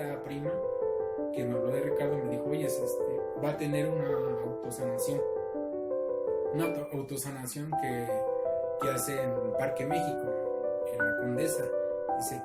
esta prima que me habló de Ricardo, me dijo, oye, va a tener una autosanación que hace en Parque México, en la Condesa. Dice,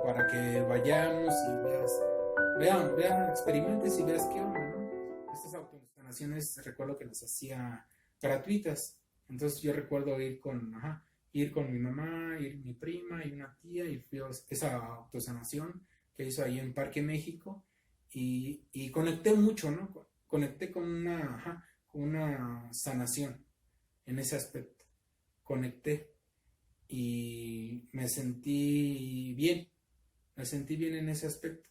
para que vayamos y vean, experimentes y veas qué onda, ¿no? Estas autosanaciones recuerdo que las hacía gratuitas. Entonces yo recuerdo ir con mi mamá, ir mi prima y una tía, y fui a esa autosanación que hizo ahí en Parque México, y conecté mucho, ¿no? Conecté con una sanación en ese aspecto. Conecté y me sentí bien en ese aspecto.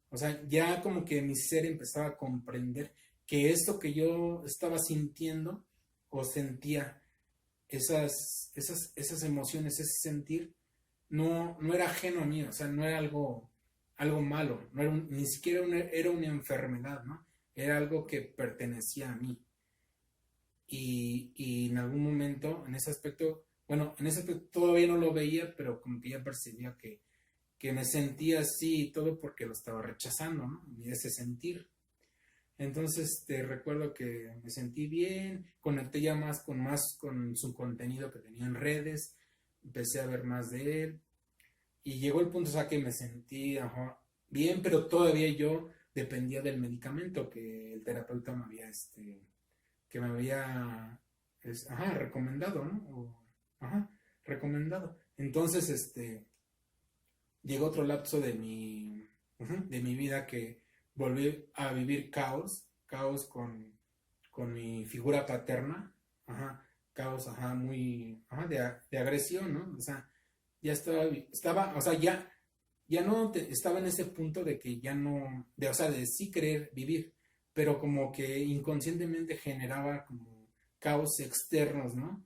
O sea, ya como que mi ser empezaba a comprender que esto que yo estaba sintiendo o sentía, esas emociones, ese sentir, no era ajeno a mí, o sea, no era algo malo, no era ni siquiera era una enfermedad, ¿no? Era algo que pertenecía a mí. Y en algún momento, en ese aspecto todavía no lo veía, pero como que ya percibía que me sentía así y todo porque lo estaba rechazando, ¿no? Y ese sentir. Entonces te recuerdo que me sentí bien, conecté ya más con su contenido que tenía en redes, empecé a ver más de él y llegó el punto, o sea, que me sentí bien, pero todavía yo dependía del medicamento que el terapeuta me había recomendado, ¿no? Recomendado. Entonces, llegó otro lapso de mi vida que volví a vivir caos con mi figura paterna, caos, muy, de agresión, ¿no? O sea, ya estaba, o sea, ya no estaba en ese punto de que ya no, o sea, de sí querer vivir, pero como que inconscientemente generaba como caos externos, ¿no?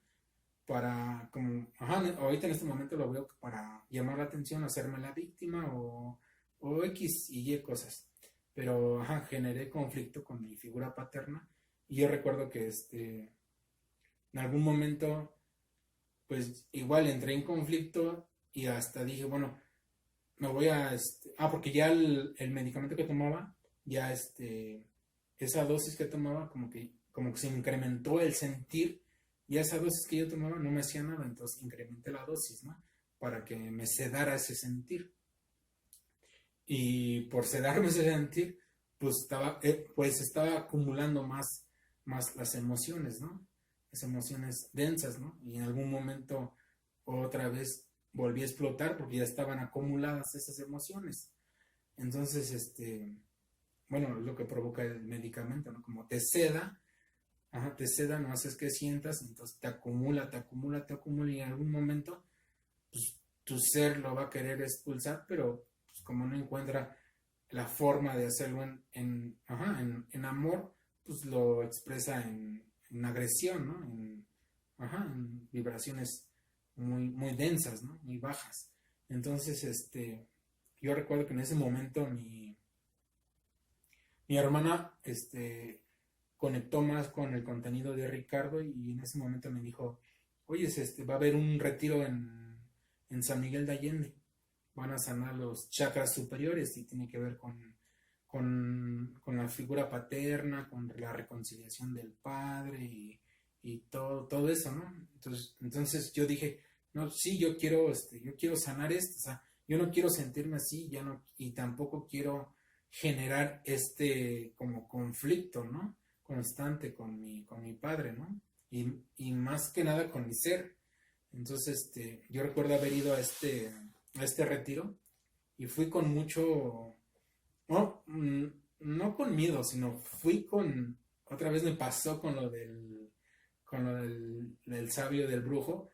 Para, como, ahorita en este momento lo veo para llamar la atención, hacerme la víctima o X y Y cosas. Pero, generé conflicto con mi figura paterna y yo recuerdo que en algún momento, pues igual entré en conflicto y hasta dije, bueno, me voy a, porque ya el medicamento que tomaba, ya esa dosis que tomaba, como que se incrementó el sentir, y esa dosis que yo tomaba no me hacía nada, entonces incrementé la dosis, ¿no? Para que me sedara ese sentir. Y por sedarme ese sentir, pues estaba acumulando más las emociones, ¿no? Las emociones densas, ¿no? Y en algún momento otra vez volví a explotar porque ya estaban acumuladas esas emociones. Entonces, bueno, es lo que provoca el medicamento, ¿no? Como te seda, no haces que sientas, entonces te acumula y en algún momento, pues, tu ser lo va a querer expulsar, pero pues, como no encuentra la forma de hacerlo en amor, pues lo expresa en agresión, ¿no? En vibraciones muy, muy densas, ¿no? Muy bajas. Entonces, yo recuerdo que en ese momento mi hermana, conectó más con el contenido de Ricardo y en ese momento me dijo, oye, va a haber un retiro en San Miguel de Allende. Van a sanar los chakras superiores y tiene que ver con la figura paterna, con la reconciliación del padre y todo eso, ¿no? Entonces yo dije, no, sí, yo quiero sanar esto, o sea, yo no quiero sentirme así, ya no, y tampoco quiero generar como conflicto, ¿no? Constante con mi padre, ¿no? Y más que nada con mi ser. Entonces, yo recuerdo haber ido a este retiro y fui con mucho, no con miedo, sino otra vez me pasó con lo del sabio del brujo,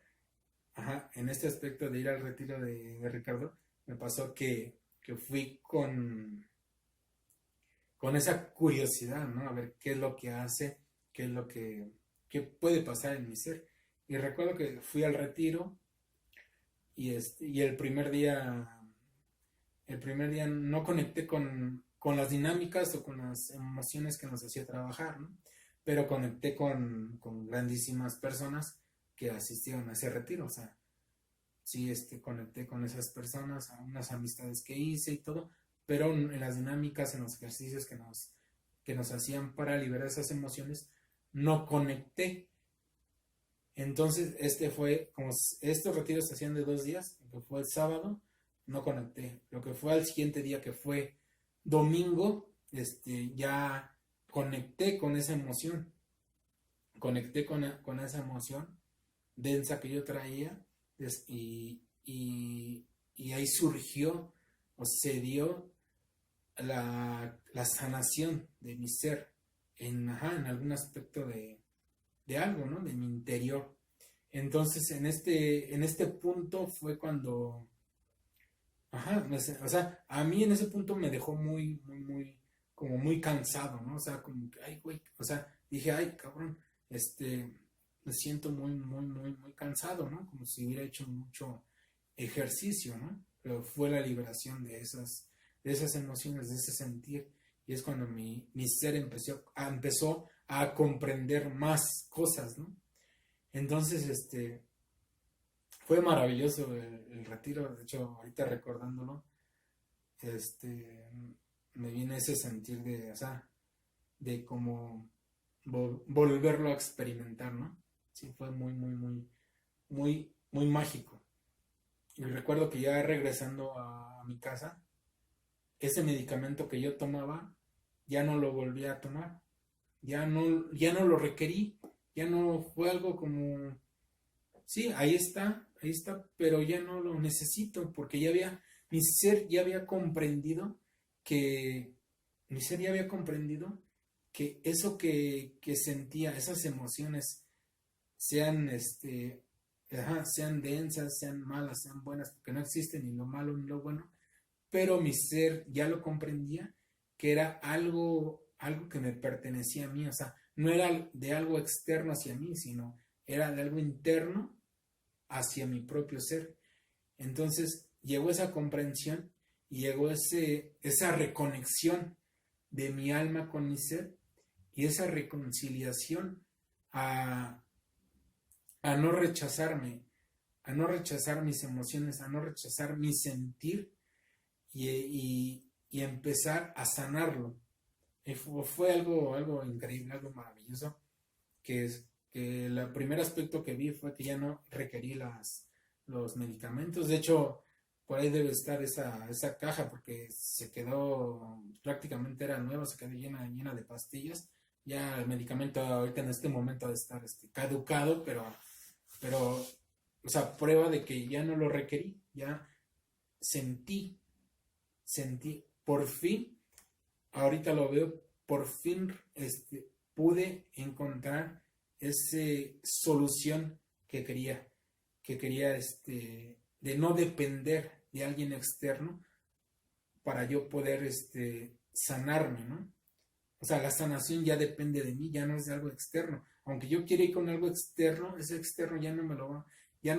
en este aspecto de ir al retiro de Ricardo, me pasó que fui con esa curiosidad, ¿no? A ver qué es lo que hace, qué es lo qué puede pasar en mi ser. Y recuerdo que fui al retiro y el primer día no conecté con las dinámicas o con las emociones que nos hacía trabajar, ¿no? Pero conecté con grandísimas personas que asistieron a ese retiro, o sea, sí, conecté con esas personas, a unas amistades que hice y todo, pero en las dinámicas, en los ejercicios que nos hacían para liberar esas emociones, no conecté. Entonces, como estos retiros se hacían de 2 días, lo que fue el sábado, no conecté. Lo que fue al siguiente día, que fue domingo, ya conecté con esa emoción. Conecté con esa emoción densa que yo traía, y ahí surgió o se dio la sanación de mi ser en algún aspecto de algo, ¿no? De mi interior. Entonces, en este punto fue cuando, o sea, a mí en ese punto me dejó muy, muy, muy, como muy cansado, ¿no? O sea, como que, ay, güey, o sea, dije, ay, cabrón, me siento muy, muy, muy, muy cansado, ¿no? Como si hubiera hecho mucho ejercicio, ¿no? Pero fue la liberación de esas emociones, de ese sentir, y es cuando mi ser empezó a comprender más cosas, ¿no? Entonces, fue maravilloso el retiro. De hecho, ahorita recordándolo, este, me viene ese sentir o sea, de como volverlo a experimentar, ¿no? Sí, fue muy, muy, muy, muy, muy mágico. Y recuerdo que ya regresando a mi casa, ese medicamento que yo tomaba, ya no lo volví a tomar. Ya no lo requerí. Ya no fue algo como, sí, ahí está, pero ya no lo necesito porque mi ser ya había comprendido que, mi ser ya había comprendido que eso que sentía, esas emociones, sean, sean densas, sean malas, sean buenas, porque no existe ni lo malo ni lo bueno, pero mi ser ya lo comprendía, que era algo que me pertenecía a mí, o sea, no era de algo externo hacia mí, sino era de algo interno hacia mi propio ser. Entonces llegó esa comprensión y llegó esa reconexión de mi alma con mi ser, y esa reconciliación a, a no rechazarme, a no rechazar mis emociones, a no rechazar mi sentir, y empezar a sanarlo. Fue algo increíble, algo maravilloso, que el primer aspecto que vi fue que ya no requerí los medicamentos. De hecho, por ahí debe estar esa caja, porque se quedó, prácticamente era nueva, se quedó llena de pastillas. Ya el medicamento ahorita en este momento de estar caducado, pero, o sea, prueba de que ya no lo requerí. Ya sentí, por fin, ahorita lo veo, por fin pude encontrar esa solución que quería, de no depender de alguien externo para yo poder sanarme, ¿no? O sea, la sanación ya depende de mí, ya no es de algo externo. Aunque yo quiera ir con algo externo, ese externo ya no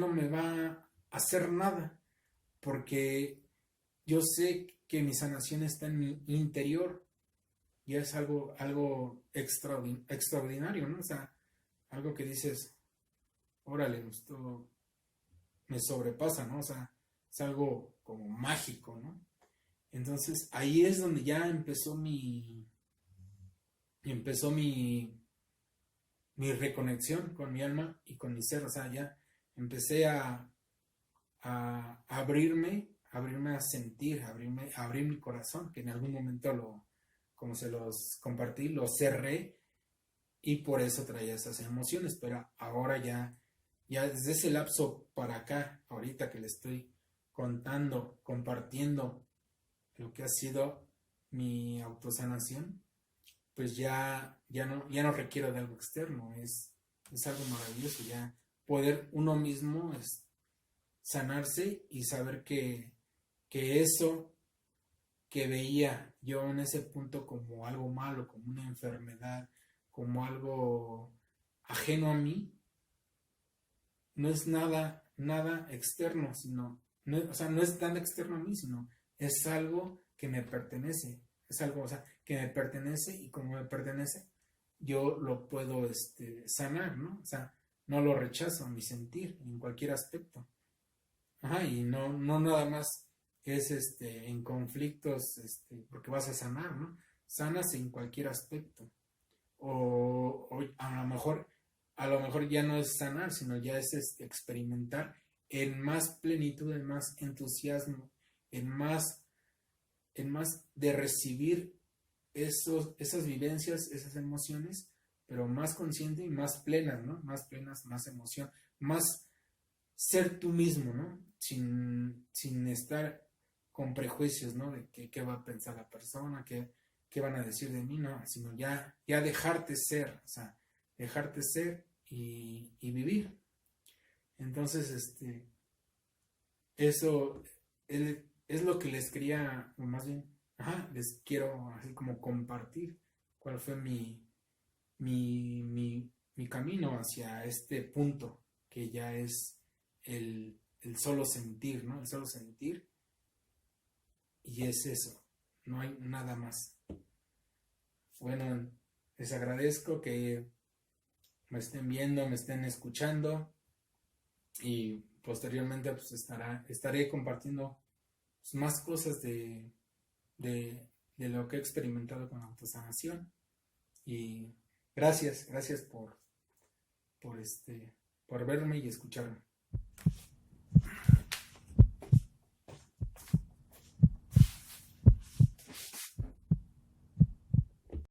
me va a hacer nada, porque yo sé que mi sanación está en mi interior, y es algo extraordinario, ¿no? O sea, algo que dices, órale, esto me sobrepasa, ¿no? O sea, es algo como mágico, ¿no? Entonces ahí es donde ya empezó mi reconexión con mi alma y con mi ser. O sea, ya empecé a abrirme a sentir, a abrir mi corazón, que en algún momento, como se los compartí, lo cerré, y por eso traía esas emociones. Pero ahora ya desde ese lapso para acá, ahorita que le estoy contando, compartiendo lo que ha sido mi autosanación, pues ya no requiero de algo externo. Es algo maravilloso ya poder uno mismo sanarse y saber que eso que veía yo en ese punto como algo malo, como una enfermedad, como algo ajeno a mí, no es nada externo, sino, no, o sea, no es tan externo a mí, sino es algo que me pertenece, es algo, o sea, que me pertenece, y como me pertenece, yo lo puedo sanar, ¿no? O sea, no lo rechazo, mi sentir, en cualquier aspecto. Ajá, y no nada más es en conflictos, porque vas a sanar, ¿no? Sanas en cualquier aspecto. O a lo mejor ya no es sanar, sino ya es experimentar en más plenitud, en más entusiasmo, en más, en más de recibir esas vivencias, esas emociones, pero más consciente y más plenas, ¿no? Más plenas, más emoción, más ser tú mismo, ¿no? Sin estar con prejuicios, ¿no? De qué va a pensar la persona, qué van a decir de mí, ¿no? Sino ya dejarte ser, o sea, dejarte ser y vivir. Entonces, eso es lo que les quería, o más bien, les quiero así como compartir cuál fue mi camino hacia este punto, que ya es el solo sentir, ¿no? El solo sentir, y es eso, no hay nada más. Bueno, les agradezco que me estén viendo, me estén escuchando, y posteriormente pues estaré compartiendo pues, más cosas de lo que he experimentado con autosanación. Y gracias por, por, por verme y escucharme.